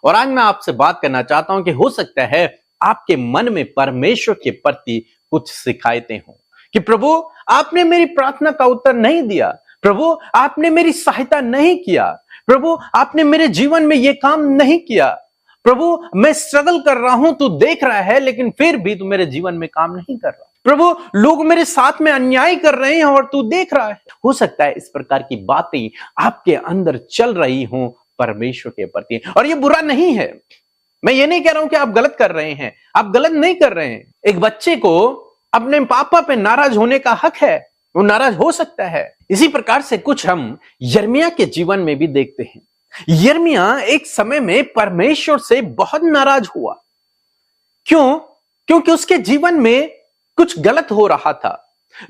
और आज मैं आपसे बात करना चाहता हूं कि हो सकता है आपके मन में परमेश्वर के प्रति कुछ शिकायतें हों कि प्रभु आपने मेरी प्रार्थना का उत्तर नहीं दिया, प्रभु आपने मेरी सहायता नहीं किया, प्रभु आपने मेरे जीवन में यह काम नहीं किया, प्रभु मैं स्ट्रगल कर रहा हूं, तू देख रहा है लेकिन फिर भी तू मेरे जीवन में काम नहीं कर रहा, प्रभु लोग मेरे साथ में अन्याय कर रहे हैं और तू देख रहा है। हो सकता है इस प्रकार की बातें आपके अंदर चल रही हों परमेश्वर के प्रति, और ये बुरा नहीं है। मैं ये नहीं कह रहा हूं कि आप गलत कर रहे हैं, आप गलत नहीं कर रहे हैं। एक बच्चे को अपने पापा पे नाराज होने का हक है, वो नाराज हो सकता है। इसी प्रकार से कुछ हम यिर्मयाह के जीवन में भी देखते हैं। यिर्मयाह एक समय में परमेश्वर से बहुत नाराज हुआ। क्यों? क्योंकि उसके जीवन में कुछ गलत हो रहा था।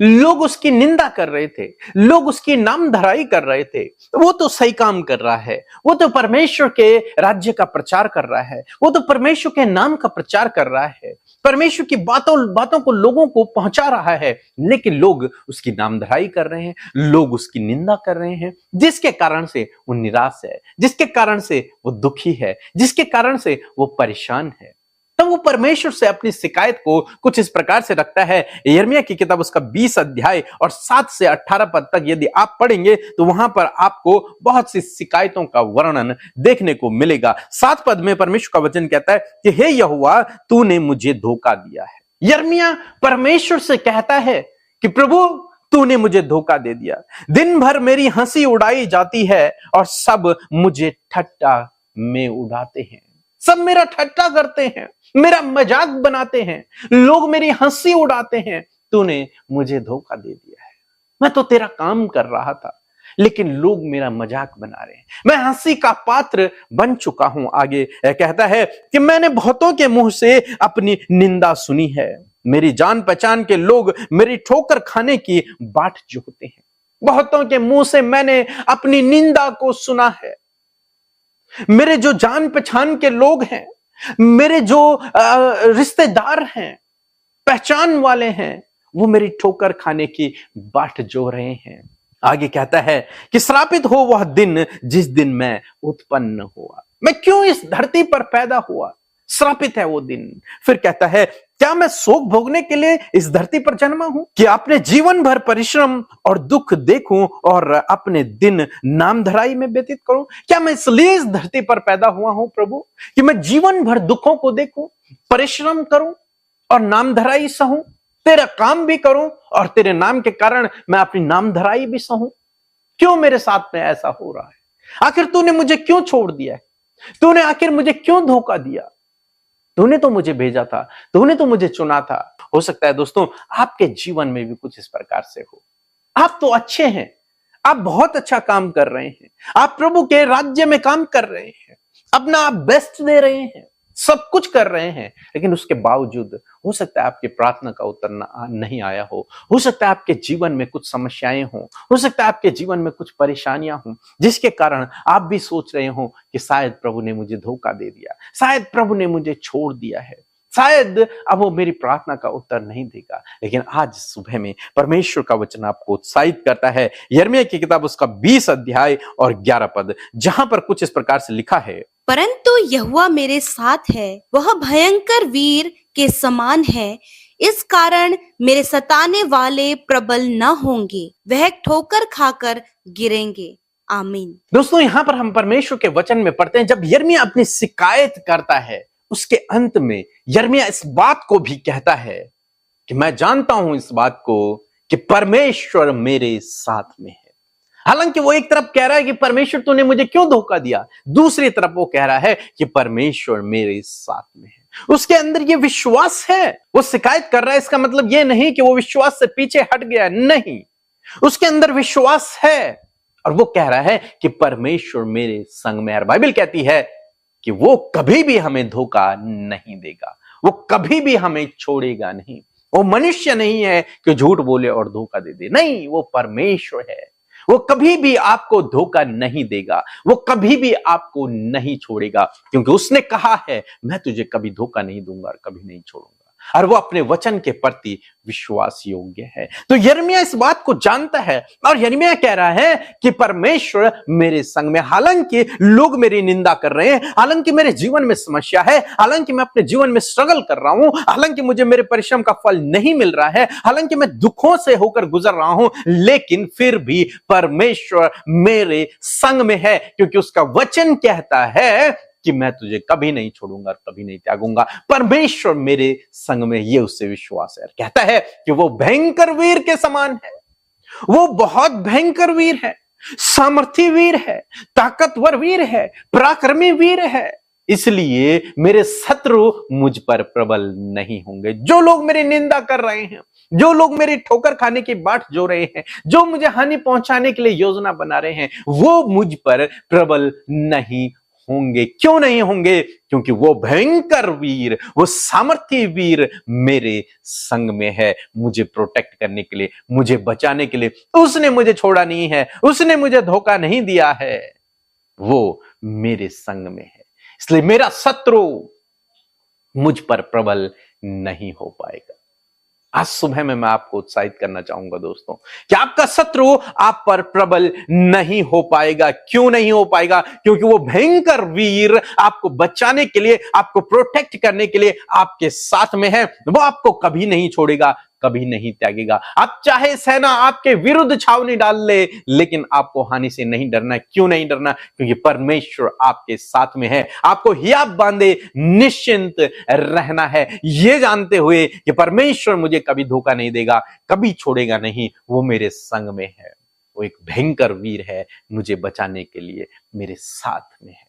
लोग उसकी निंदा कर रहे थे, लोग उसकी नामधराई कर रहे थे। वो तो सही काम कर रहा है, वो तो परमेश्वर के राज्य का प्रचार कर रहा है, वो तो परमेश्वर के नाम का प्रचार कर रहा है, परमेश्वर की बातों को लोगों को पहुंचा रहा है, लेकिन लोग उसकी नामधराई कर रहे हैं, लोग उसकी निंदा कर रहे हैं, जिसके कारण से वो निराश है, जिसके कारण से वो दुखी है, जिसके कारण से वो परेशान है। तब वो परमेश्वर से अपनी शिकायत को कुछ इस प्रकार से रखता है। यिर्मयाह की किताब उसका 20 अध्याय और 7 से 18 पद तक यदि आप पढ़ेंगे तो वहां पर आपको बहुत सी शिकायतों का वर्णन देखने को मिलेगा। 7 पद में परमेश्वर का वचन कहता है कि हे यहोवा तूने मुझे धोखा दिया है। यिर्मयाह परमेश्वर से कहता है कि प्रभु तूने मुझे धोखा दे दिया, दिन भर मेरी हंसी उड़ाई जाती है और सब मुझे ठट्टा में उड़ाते हैं, सब मेरा ठट्टा करते हैं, मेरा मजाक बनाते हैं, लोग मेरी हंसी उड़ाते हैं। तूने मुझे धोखा दे दिया है। मैं तो तेरा काम कर रहा था लेकिन लोग मेरा मजाक बना रहे हैं, मैं हंसी का पात्र बन चुका हूं। आगे कहता है कि मैंने बहुतों के मुंह से अपनी निंदा सुनी है, मेरी जान पहचान के लोग मेरी ठोकर खाने की बाट जोहते हैं। बहुतों के मुंह से मैंने अपनी निंदा को सुना है। मेरे जो जान पहचान के लोग हैं, मेरे जो रिश्तेदार हैं, पहचान वाले हैं, वो मेरी ठोकर खाने की बाट जो रहे हैं। आगे कहता है कि श्रापित हो वह दिन जिस दिन मैं उत्पन्न हुआ। मैं क्यों इस धरती पर पैदा हुआ? श्रापित है वो दिन। फिर कहता है क्या मैं शोक भोगने के लिए इस धरती पर जन्मा हूं, कि अपने जीवन भर परिश्रम और दुख देखूं और अपने दिन नामधराई में व्यतीत करूं? क्या मैं इसलिए इस धरती पर पैदा हुआ हूं प्रभु कि मैं जीवन भर दुखों को देखूं, परिश्रम करूं और नामधराई सहूं, तेरा काम भी करूं और तेरे नाम के कारण मैं अपनी नामधराई भी सहूं? क्यों मेरे साथ में ऐसा हो रहा है? आखिर तूने मुझे क्यों छोड़ दिया है? तूने आखिर मुझे क्यों धोखा दिया? तूने तो मुझे भेजा था, तूने तो मुझे चुना था। हो सकता है दोस्तों आपके जीवन में भी कुछ इस प्रकार से हो। आप तो अच्छे हैं, आप बहुत अच्छा काम कर रहे हैं, आप प्रभु के राज्य में काम कर रहे हैं, अपना आप बेस्ट दे रहे हैं, सब कुछ कर रहे हैं, लेकिन उसके बावजूद हो सकता है आपकी प्रार्थना का उत्तर नहीं आया हो सकता है आपके जीवन में कुछ समस्याएं हो सकता है आपके जीवन में कुछ परेशानियां हों, जिसके कारण आप भी सोच रहे हो कि शायद प्रभु ने मुझे धोखा दे दिया, शायद प्रभु ने मुझे छोड़ दिया है, शायद अब वो मेरी प्रार्थना का उत्तर नहीं देगा। लेकिन आज सुबह में परमेश्वर का वचन आपको उत्साहित करता है। यिर्मयाह की किताब उसका 20 अध्याय और 11 पद, जहां पर कुछ इस प्रकार से लिखा है, परंतु यहोवा मेरे साथ है, वह भयंकर वीर के समान है, इस कारण मेरे सताने वाले प्रबल न होंगे, वह ठोकर खाकर गिरेंगे। आमीन। दोस्तों यहां पर हम परमेश्वर के वचन में पढ़ते हैं, जब यिर्मयाह अपनी शिकायत करता है उसके अंत में यिर्मयाह इस बात को भी कहता है कि मैं जानता हूं इस बात को कि परमेश्वर मेरे साथ में है। हालांकि वो एक तरफ कह रहा है कि परमेश्वर तूने मुझे क्यों धोखा दिया, दूसरी तरफ वो कह रहा है कि परमेश्वर मेरे साथ में है। उसके अंदर ये विश्वास है। वो शिकायत कर रहा है, इसका मतलब ये नहीं कि वो विश्वास से पीछे हट गया, नहीं, उसके अंदर विश्वास है और वो कह रहा है कि परमेश्वर मेरे संग में है। बाइबल कहती है कि वो कभी भी हमें धोखा नहीं देगा, वो कभी भी हमें छोड़ेगा नहीं। वो मनुष्य नहीं है कि झूठ बोले और धोखा दे दे, नहीं, वो परमेश्वर है। वो कभी भी आपको धोखा नहीं देगा, वो कभी भी आपको नहीं छोड़ेगा, क्योंकि उसने कहा है मैं तुझे कभी धोखा नहीं दूंगा और कभी नहीं छोड़ूंगा। और वो अपने वचन के प्रति विश्वास योग्य है। तो यिर्मयाह इस बात को जानता है और यिर्मयाह कह रहा है कि परमेश्वर मेरे संग में, हालांकि लोग मेरी निंदा कर रहे हैं, हालांकि मेरे जीवन में समस्या है, हालांकि मैं अपने जीवन में स्ट्रगल कर रहा हूं, हालांकि मुझे मेरे परिश्रम का फल नहीं मिल रहा है, हालांकि मैं दुखों से होकर गुजर रहा हूं, लेकिन फिर भी परमेश्वर मेरे संग में है, क्योंकि उसका वचन कहता है कि मैं तुझे कभी नहीं छोड़ूंगा और कभी नहीं त्यागूंगा। परमेश्वर मेरे संग में, ये उससे विश्वास है। कहता है कि वो भयंकर वीर के समान है, वो बहुत भयंकर वीर है, सामर्थी वीर है, ताकतवर वीर है, पराक्रमी वीर है, इसलिए मेरे शत्रु मुझ पर प्रबल नहीं होंगे। जो लोग मेरी निंदा कर रहे हैं, जो लोग मेरी ठोकर खाने की बाट जो रहे हैं, जो मुझे हानि पहुंचाने के लिए योजना बना रहे हैं, वो मुझ पर प्रबल नहीं होंगे। क्यों नहीं होंगे? क्योंकि वो भयंकर वीर, वो सामर्थी वीर मेरे संग में है, मुझे प्रोटेक्ट करने के लिए, मुझे बचाने के लिए। उसने मुझे छोड़ा नहीं है, उसने मुझे धोखा नहीं दिया है, वो मेरे संग में है, इसलिए मेरा शत्रु मुझ पर प्रबल नहीं हो पाएगा। आज सुबह में मैं आपको उत्साहित करना चाहूंगा दोस्तों कि आपका शत्रु आप पर प्रबल नहीं हो पाएगा। क्यों नहीं हो पाएगा? क्योंकि वो भयंकर वीर आपको बचाने के लिए, आपको प्रोटेक्ट करने के लिए आपके साथ में है। वो आपको कभी नहीं छोड़ेगा, कभी नहीं त्यागेगा। आप चाहे सेना आपके विरुद्ध छावनी डाल ले, लेकिन आपको हानि से नहीं डरना। क्यों नहीं डरना? क्योंकि परमेश्वर आपके साथ में है। आपको हियाब बांधे निश्चिंत रहना है, ये जानते हुए कि परमेश्वर मुझे कभी धोखा नहीं देगा, कभी छोड़ेगा नहीं, वो मेरे संग में है, वो एक भयंकर वीर है, मुझे बचाने के लिए मेरे साथ में है।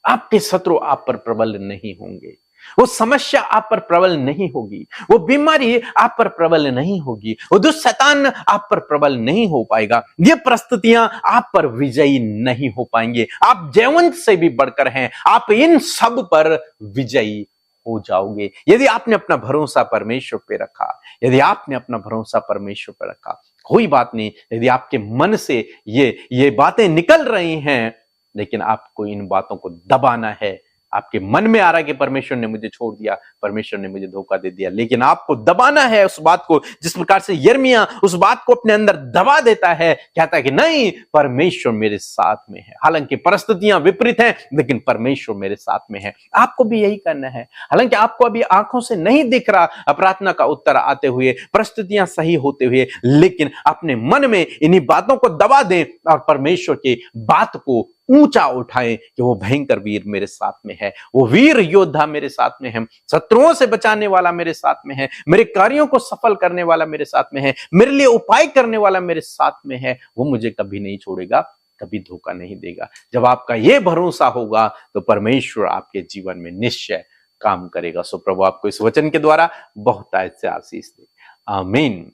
आपके शत्रु आप पर प्रबल नहीं होंगे, वो समस्या आप पर प्रबल नहीं होगी, वो बीमारी आप पर प्रबल नहीं होगी, वो दुष्ट शैतान आप पर प्रबल नहीं हो पाएगा, ये परिस्थितियां आप पर विजयी नहीं हो पाएंगे। आप जयवंत से भी बढ़कर हैं, आप इन सब पर विजयी हो जाओगे यदि आपने अपना भरोसा परमेश्वर पे रखा। यदि आपने अपना भरोसा परमेश्वर पे रखा, कोई बात नहीं, यदि आपके मन से ये बातें निकल रही हैं, लेकिन आपको इन बातों को दबाना है। आपके मन में आ रहा है कि परमेश्वर ने मुझे छोड़ दिया, परमेश्वर ने मुझे धोखा दे दिया, लेकिन आपको दबाना है उस बात को, जिस प्रकार से यिर्मयाह उस बात को अपने अंदर दबा देता है, कहता है कि नहीं, परमेश्वर मेरे साथ में है। हालांकि परिस्थितियां विपरीत हैं, लेकिन परमेश्वर मेरे साथ में है। आपको भी यही करना है। हालांकि आपको अभी आंखों से नहीं दिख रहा प्रार्थना का उत्तर आते हुए, परिस्थितियां सही होते हुए, लेकिन अपने मन में इन्हीं बातों को दबा दें और परमेश्वर की बात को ऊंचा उठाएं कि वो भयंकर वीर मेरे साथ में है, वो वीर योद्धा मेरे साथ में है, शत्रुओं से बचाने वाला मेरे साथ में है, मेरे कार्यों को सफल करने वाला मेरे साथ में है, मेरे लिए उपाय करने वाला मेरे साथ में है, वो मुझे कभी नहीं छोड़ेगा, कभी धोखा नहीं देगा। जब आपका ये भरोसा होगा तो परमेश्वर आपके जीवन में निश्चय काम करेगा। सो प्रभु आपको इस वचन के द्वारा बहुत से आशीष दे। आमीन।